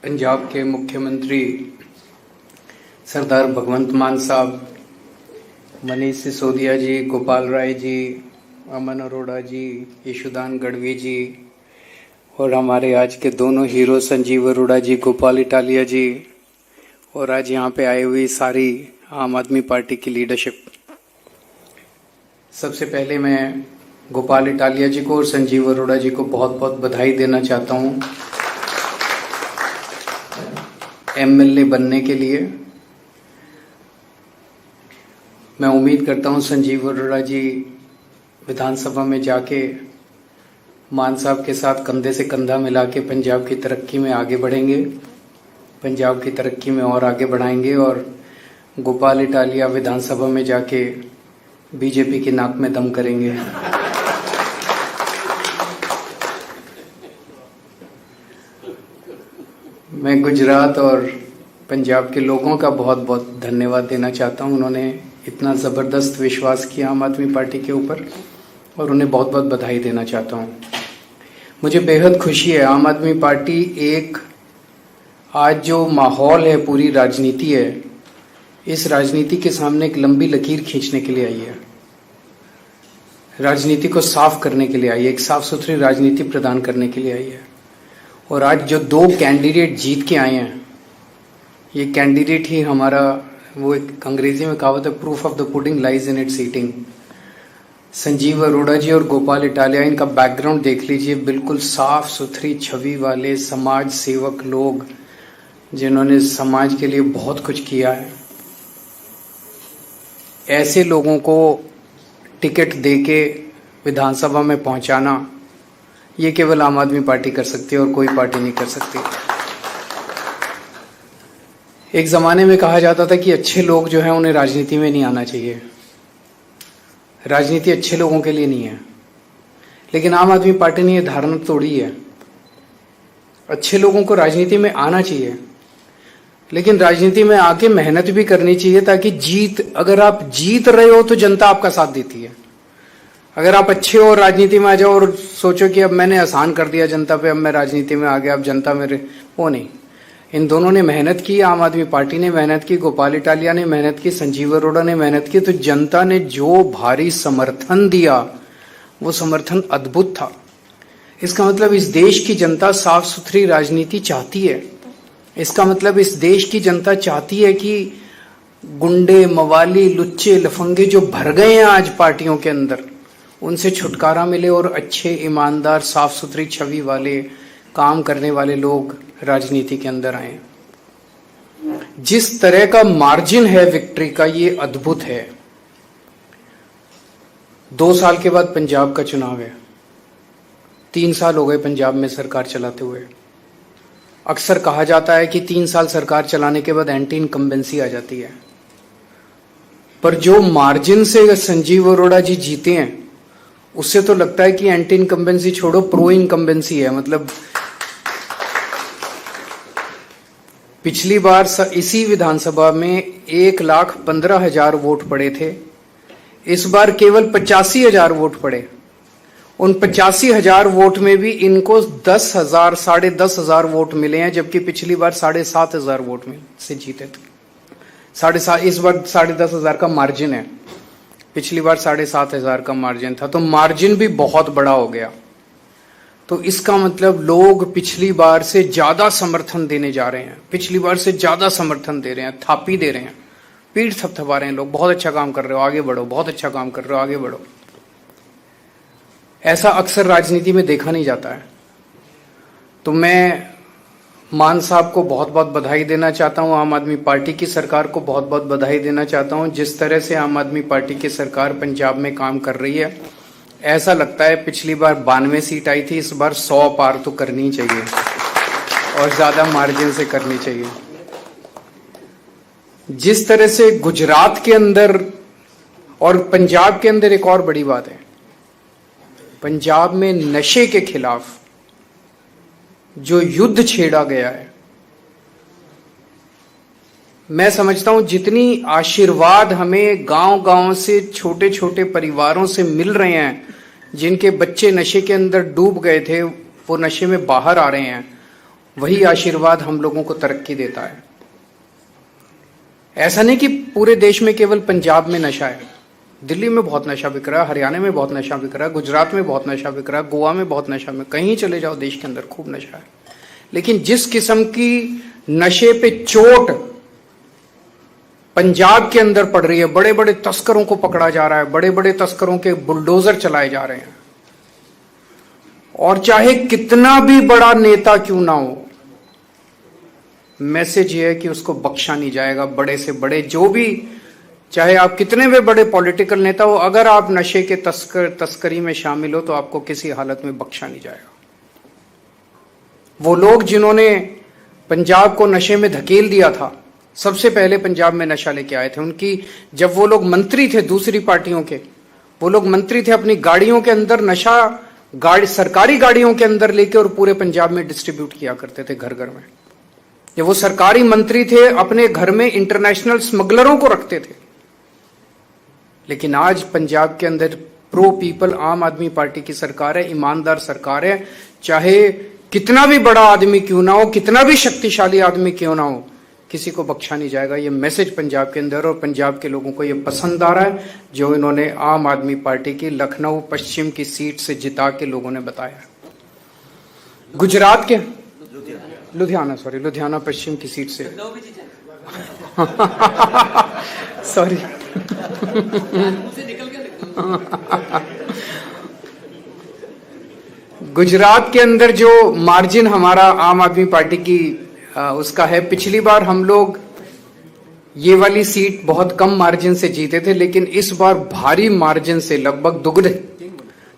पंजाब के मुख्यमंत्री सरदार भगवंत मान साहब, मनीष सिसोदिया जी, गोपाल राय जी, अमन अरोड़ा जी, यशोदान गढ़वी जी और हमारे आज के दोनों हीरो संजीव अरोड़ा जी, गोपाल इटालिया जी और आज यहाँ पे आई हुई सारी आम आदमी पार्टी की लीडरशिप। सबसे पहले मैं गोपाल इटालिया जी को और संजीव अरोड़ा जी को बहुत बहुत बधाई देना चाहता हूँ एमएलए बनने के लिए। मैं उम्मीद करता हूँ संजीव अरोड़ा जी विधानसभा में जाके मान साहब के साथ कंधे से कंधा मिला के पंजाब की तरक्की में आगे बढ़ेंगे, पंजाब की तरक्की में और आगे बढ़ाएंगे और गोपाल इटालिया विधानसभा में जाके बीजेपी की नाक में दम करेंगे। मैं गुजरात और पंजाब के लोगों का बहुत बहुत धन्यवाद देना चाहता हूं। उन्होंने इतना ज़बरदस्त विश्वास किया आम आदमी पार्टी के ऊपर और उन्हें बहुत बहुत बधाई देना चाहता हूं। मुझे बेहद खुशी है, आम आदमी पार्टी एक आज जो माहौल है, पूरी राजनीति है, इस राजनीति के सामने एक लंबी लकीर खींचने के लिए आई है, राजनीति को साफ करने के लिए आई है, एक साफ सुथरी राजनीति प्रदान करने के लिए आई है। और आज जो दो कैंडिडेट जीत के आए हैं, ये कैंडिडेट ही हमारा, वो एक अंग्रेजी में कहावत है, proof of the pudding lies in its eating. Sanjeev Arora ji और गोपाल इटालिया, इनका बैकग्राउंड देख लीजिए, बिल्कुल साफ सुथरी छवि वाले समाज सेवक लोग जिन्होंने समाज के लिए बहुत कुछ किया है। ऐसे लोगों को टिकट देके विधानसभा में पहुंचाना, ये केवल आम आदमी पार्टी कर सकती है और कोई पार्टी नहीं कर सकती। एक जमाने में कहा जाता था कि अच्छे लोग जो हैं उन्हें राजनीति में नहीं आना चाहिए, राजनीति अच्छे लोगों के लिए नहीं है। लेकिन आम आदमी पार्टी ने यह धारणा तोड़ी है, अच्छे लोगों को राजनीति में आना चाहिए, लेकिन राजनीति में आके मेहनत भी करनी चाहिए ताकि अगर आप जीत रहे हो तो जनता आपका साथ देती है। अगर आप अच्छे हो राजनीति में आ जाओ और सोचो कि अब मैंने आसान कर दिया जनता पे, अब मैं राजनीति में आ गया, अब जनता मेरे, वो नहीं। इन दोनों ने मेहनत की, आम आदमी पार्टी ने मेहनत की, गोपाल इटालिया ने मेहनत की, संजीव अरोड़ा ने मेहनत की, तो जनता ने जो भारी समर्थन दिया वो समर्थन अद्भुत था। इसका मतलब इस देश की जनता साफ सुथरी राजनीति चाहती है। इसका मतलब इस देश की जनता चाहती है कि गुंडे, मवाली, लुच्चे, लफंगे जो भर गए हैं आज पार्टियों के अंदर, उनसे छुटकारा मिले और अच्छे, ईमानदार, साफ सुथरी छवि वाले, काम करने वाले लोग राजनीति के अंदर आए। जिस तरह का मार्जिन है विक्ट्री का, ये अद्भुत है। 2 साल के बाद पंजाब का चुनाव है, 3 साल हो गए पंजाब में सरकार चलाते हुए। अक्सर कहा जाता है कि 3 साल सरकार चलाने के बाद एंटी इनकम्बेंसी आ जाती है, पर जो मार्जिन से संजीव अरोड़ा जी जीते हैं उससे तो लगता है कि एंटी इनकम्बेंसी छोड़ो, प्रो इनकम्बेंसी है। मतलब पिछली बार इसी विधानसभा में 1,15,000 वोट पड़े थे, इस बार केवल 85,000 वोट पड़े। उन 85,000 वोट में भी इनको 10,000, 10,500 वोट मिले हैं, जबकि पिछली बार 7,500 वोट में से जीते थे। 7,500, इस बार 10,500 का मार्जिन है, पिछली बार 7,500 का मार्जिन था, तो मार्जिन भी बहुत बड़ा हो गया। तो इसका मतलब लोग पिछली बार से ज्यादा समर्थन देने जा रहे हैं, पिछली बार से ज्यादा समर्थन दे रहे हैं, थापी दे रहे हैं, पीठ थपथपा रहे हैं लोग, बहुत अच्छा काम कर रहे हो, आगे बढ़ो, बहुत अच्छा काम कर रहे हो, आगे बढ़ो। ऐसा अक्सर राजनीति में देखा नहीं जाता है। तो मैं मान साहब को बहुत बहुत बधाई देना चाहता हूं, आम आदमी पार्टी की सरकार को बहुत बहुत बधाई देना चाहता हूं। जिस तरह से आम आदमी पार्टी की सरकार पंजाब में काम कर रही है, ऐसा लगता है पिछली बार 92 सीट आई थी, इस बार 100 पार तो करनी चाहिए और ज्यादा मार्जिन से करनी चाहिए। जिस तरह से गुजरात के अंदर और पंजाब के अंदर, एक और बड़ी बात है, पंजाब में नशे के खिलाफ जो युद्ध छेड़ा गया है, मैं समझता हूं जितनी आशीर्वाद हमें गांव-गांव से, छोटे छोटे परिवारों से मिल रहे हैं, जिनके बच्चे नशे के अंदर डूब गए थे, वो नशे में बाहर आ रहे हैं, वही आशीर्वाद हम लोगों को तरक्की देता है। ऐसा नहीं कि पूरे देश में केवल पंजाब में नशा है, दिल्ली में बहुत नशा बिक रहा है, हरियाणा में बहुत नशा बिक रहा है, गुजरात में बहुत नशा बिक रहा है, गोवा में बहुत नशा में, कहीं चले जाओ देश के अंदर खूब नशा है। लेकिन जिस किस्म की नशे पे चोट पंजाब के अंदर पड़ रही है, बड़े बड़े तस्करों को पकड़ा जा रहा है, बड़े बड़े तस्करों के बुलडोजर चलाए जा रहे हैं, और चाहे कितना भी बड़ा नेता क्यों ना हो, मैसेज ये है कि उसको बख्शा नहीं जाएगा। बड़े से बड़े जो भी, चाहे आप कितने भी बड़े पॉलिटिकल नेता हो, अगर आप नशे के तस्करी में शामिल हो तो आपको किसी हालत में बख्शा नहीं जाएगा। वो लोग जिन्होंने पंजाब को नशे में धकेल दिया था, सबसे पहले पंजाब में नशा लेके आए थे, उनकी जब वो लोग मंत्री थे दूसरी पार्टियों के, वो लोग मंत्री थे, अपनी गाड़ियों के अंदर नशा सरकारी गाड़ियों के अंदर लेके और पूरे पंजाब में डिस्ट्रीब्यूट किया करते थे घर घर में। जब वो सरकारी मंत्री थे, अपने घर में इंटरनेशनल स्मगलरों को रखते थे। लेकिन आज पंजाब के अंदर प्रो पीपल आम आदमी पार्टी की सरकार है, ईमानदार सरकार है। चाहे कितना भी बड़ा आदमी क्यों ना हो, कितना भी शक्तिशाली आदमी क्यों ना हो, किसी को बख्शा नहीं जाएगा। ये मैसेज पंजाब के अंदर, और पंजाब के लोगों को ये पसंद आ रहा है जो इन्होंने आम आदमी पार्टी की लखनऊ पश्चिम की सीट से जिता के लोगों ने बताया। गुजरात के लुधियाना पश्चिम की सीट से सॉरी गुजरात के अंदर जो मार्जिन हमारा आम आदमी पार्टी की उसका है, पिछली बार हम लोग ये वाली सीट बहुत कम मार्जिन से जीते थे, लेकिन इस बार भारी मार्जिन से, लगभग दुगने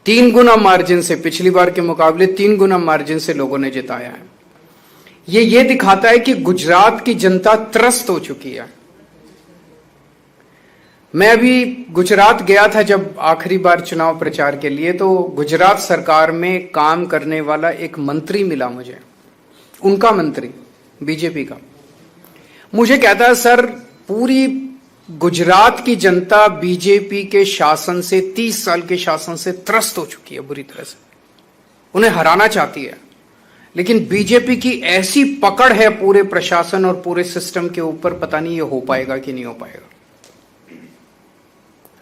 3 गुना मार्जिन से, पिछली बार के मुकाबले 3 गुना मार्जिन से लोगों ने जिताया है। ये दिखाता है कि गुजरात की जनता त्रस्त हो चुकी है। मैं अभी गुजरात गया था जब आखिरी बार चुनाव प्रचार के लिए, तो गुजरात सरकार में काम करने वाला एक मंत्री मिला मुझे, उनका मंत्री बीजेपी का। मुझे कहता है, सर पूरी गुजरात की जनता बीजेपी के शासन से, 30 साल के शासन से त्रस्त हो चुकी है बुरी तरह से, उन्हें हराना चाहती है। लेकिन बीजेपी की ऐसी पकड़ है पूरे प्रशासन और पूरे सिस्टम के ऊपर, पता नहीं ये हो पाएगा कि नहीं हो पाएगा।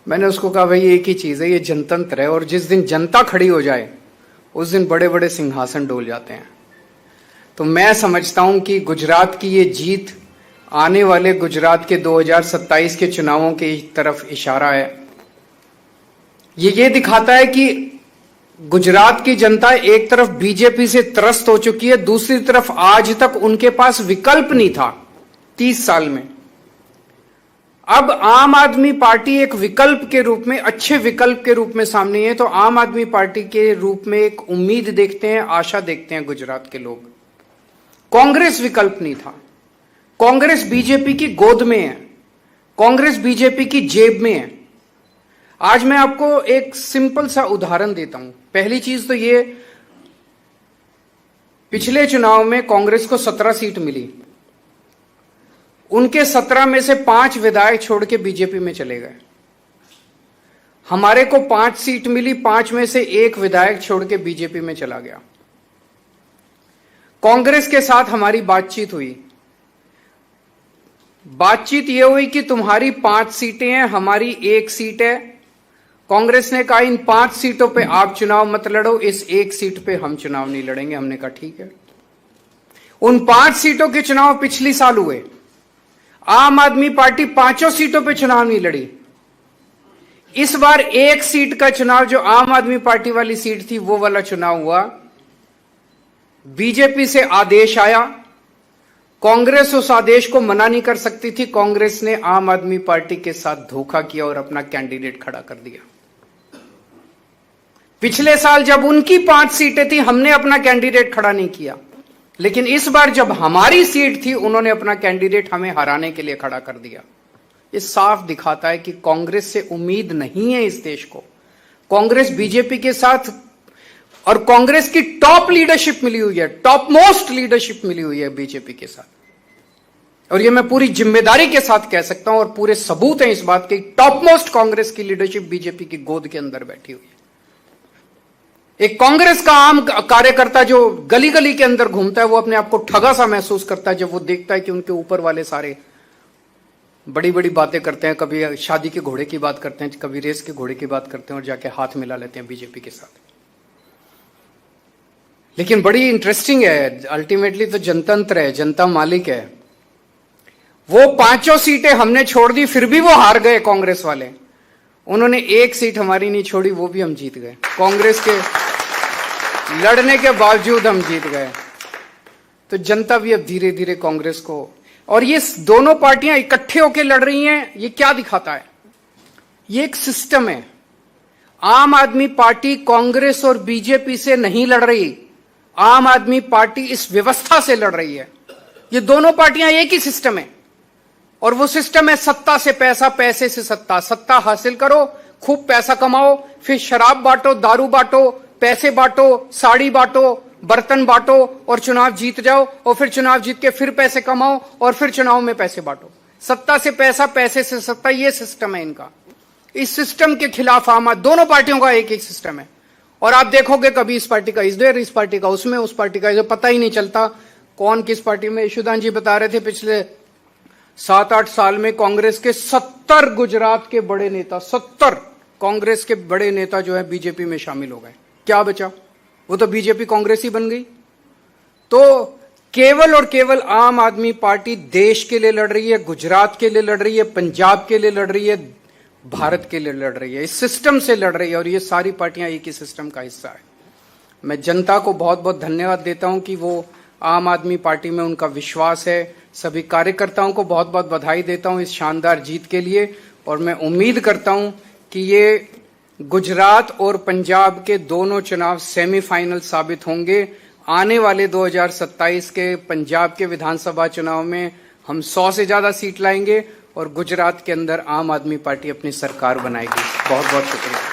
मैंने उसको कहा, भाई एक ही चीज है, ये जनतंत्र है, और जिस दिन जनता खड़ी हो जाए उस दिन बड़े बड़े सिंहासन डोल जाते हैं। तो मैं समझता हूं कि गुजरात की ये जीत आने वाले गुजरात के 2027 के चुनावों की तरफ इशारा है। ये दिखाता है कि गुजरात की जनता एक तरफ बीजेपी से त्रस्त हो चुकी है, दूसरी तरफ आज तक उनके पास विकल्प नहीं था 30 साल में। अब आम आदमी पार्टी एक विकल्प के रूप में, अच्छे विकल्प के रूप में सामने है। तो आम आदमी पार्टी के रूप में एक उम्मीद देखते हैं, आशा देखते हैं गुजरात के लोग। कांग्रेस विकल्प नहीं था, कांग्रेस बीजेपी की गोद में है, कांग्रेस बीजेपी की जेब में है। आज मैं आपको एक सिंपल सा उदाहरण देता हूं। पहली चीज तो ये, पिछले चुनाव में कांग्रेस को 17 सीट मिली, उनके 17 में से 5 विधायक छोड़ के बीजेपी में चले गए। हमारे को 5 सीट मिली, 5 में से 1 विधायक छोड़ के बीजेपी में चला गया। कांग्रेस के साथ हमारी बातचीत हुई, बातचीत यह हुई कि तुम्हारी 5 सीटें हैं, हमारी 1 सीट है। कांग्रेस ने कहा, इन 5 सीटों पे आप चुनाव मत लड़ो, इस 1 सीट पे हम चुनाव नहीं लड़ेंगे। हमने कहा ठीक है। उन 5 सीटों के चुनाव पिछली साल हुए, आम आदमी पार्टी 5 सीटों पे चुनाव नहीं लड़ी। इस बार 1 सीट का चुनाव, जो आम आदमी पार्टी वाली सीट थी, वो वाला चुनाव हुआ। बीजेपी से आदेश आया, कांग्रेस उस आदेश को मना नहीं कर सकती थी। कांग्रेस ने आम आदमी पार्टी के साथ धोखा किया और अपना कैंडिडेट खड़ा कर दिया। पिछले साल जब उनकी 5 सीटें थी, हमने अपना कैंडिडेट खड़ा नहीं किया, लेकिन इस बार जब हमारी सीट थी, उन्होंने अपना कैंडिडेट हमें हराने के लिए खड़ा कर दिया। ये साफ दिखाता है कि कांग्रेस से उम्मीद नहीं है इस देश को। कांग्रेस बीजेपी के साथ, और कांग्रेस की टॉप लीडरशिप मिली हुई है, टॉप मोस्ट लीडरशिप मिली हुई है बीजेपी के साथ। और ये मैं पूरी जिम्मेदारी के साथ कह सकता हूं, और पूरे सबूत हैं इस बात के, टॉप मोस्ट कांग्रेस की लीडरशिप बीजेपी की गोद के अंदर बैठी हुई है। एक कांग्रेस का आम कार्यकर्ता जो गली गली के अंदर घूमता है वो अपने आप को ठगा सा महसूस करता है जब वो देखता है कि उनके ऊपर वाले सारे बड़ी बड़ी बातें करते हैं, कभी शादी के घोड़े की बात करते हैं, कभी रेस के घोड़े की बात करते हैं और जाके हाथ मिला लेते हैं बीजेपी के साथ। लेकिन बड़ी इंटरेस्टिंग है, अल्टीमेटली तो जनतंत्र है, जनता मालिक है। वो 5 सीटें हमने छोड़ दी फिर भी वो हार गए कांग्रेस वाले। उन्होंने 1 सीट हमारी नहीं छोड़ी, वो भी हम जीत गए। कांग्रेस के लड़ने के बावजूद हम जीत गए। तो जनता भी अब धीरे धीरे कांग्रेस को, और ये दोनों पार्टियां इकट्ठे होकर लड़ रही हैं, ये क्या दिखाता है? ये एक सिस्टम है। आम आदमी पार्टी कांग्रेस और बीजेपी से नहीं लड़ रही, आम आदमी पार्टी इस व्यवस्था से लड़ रही है। ये दोनों पार्टियां एक ही सिस्टम है, और वो सिस्टम है सत्ता से पैसा, पैसे से सत्ता। सत्ता हासिल करो, खूब पैसा कमाओ, फिर शराब बांटो, दारू बांटो, पैसे बांटो, साड़ी बांटो, बर्तन बांटो और चुनाव जीत जाओ, और फिर चुनाव जीत के फिर पैसे कमाओ और फिर चुनाव में पैसे बांटो। सत्ता से पैसा, पैसे से सत्ता, ये सिस्टम है इनका। इस सिस्टम के खिलाफ दोनों पार्टियों का एक एक सिस्टम है। और आप देखोगे कभी इस पार्टी का इधर, इस पार्टी का उसमें, उस पार्टी का इधर, पता ही नहीं चलता कौन किस पार्टी में। यशोदान जी बता रहे थे पिछले 7-8 साल में कांग्रेस के 70 गुजरात के बड़े नेता, 70 कांग्रेस के बड़े नेता जो है बीजेपी में शामिल हो गए। क्या बचा? वो तो बीजेपी कांग्रेस ही बन गई। तो केवल और केवल आम आदमी पार्टी देश के लिए लड़ रही है, गुजरात के लिए लड़ रही है, पंजाब के लिए लड़ रही है, भारत के लिए लड़ रही है, इस सिस्टम से लड़ रही है। और ये सारी पार्टियां एक ही सिस्टम का हिस्सा है। मैं जनता को बहुत बहुत धन्यवाद देता हूं कि वो आम आदमी पार्टी में उनका विश्वास है। सभी कार्यकर्ताओं को बहुत बहुत बधाई देता हूं इस शानदार जीत के लिए। और मैं उम्मीद करता हूं कि ये गुजरात और पंजाब के दोनों चुनाव सेमीफाइनल साबित होंगे। आने वाले 2027 के पंजाब के विधानसभा चुनाव में हम 100 से ज्यादा सीट लाएंगे और गुजरात के अंदर आम आदमी पार्टी अपनी सरकार बनाएगी। बहुत बहुत शुक्रिया।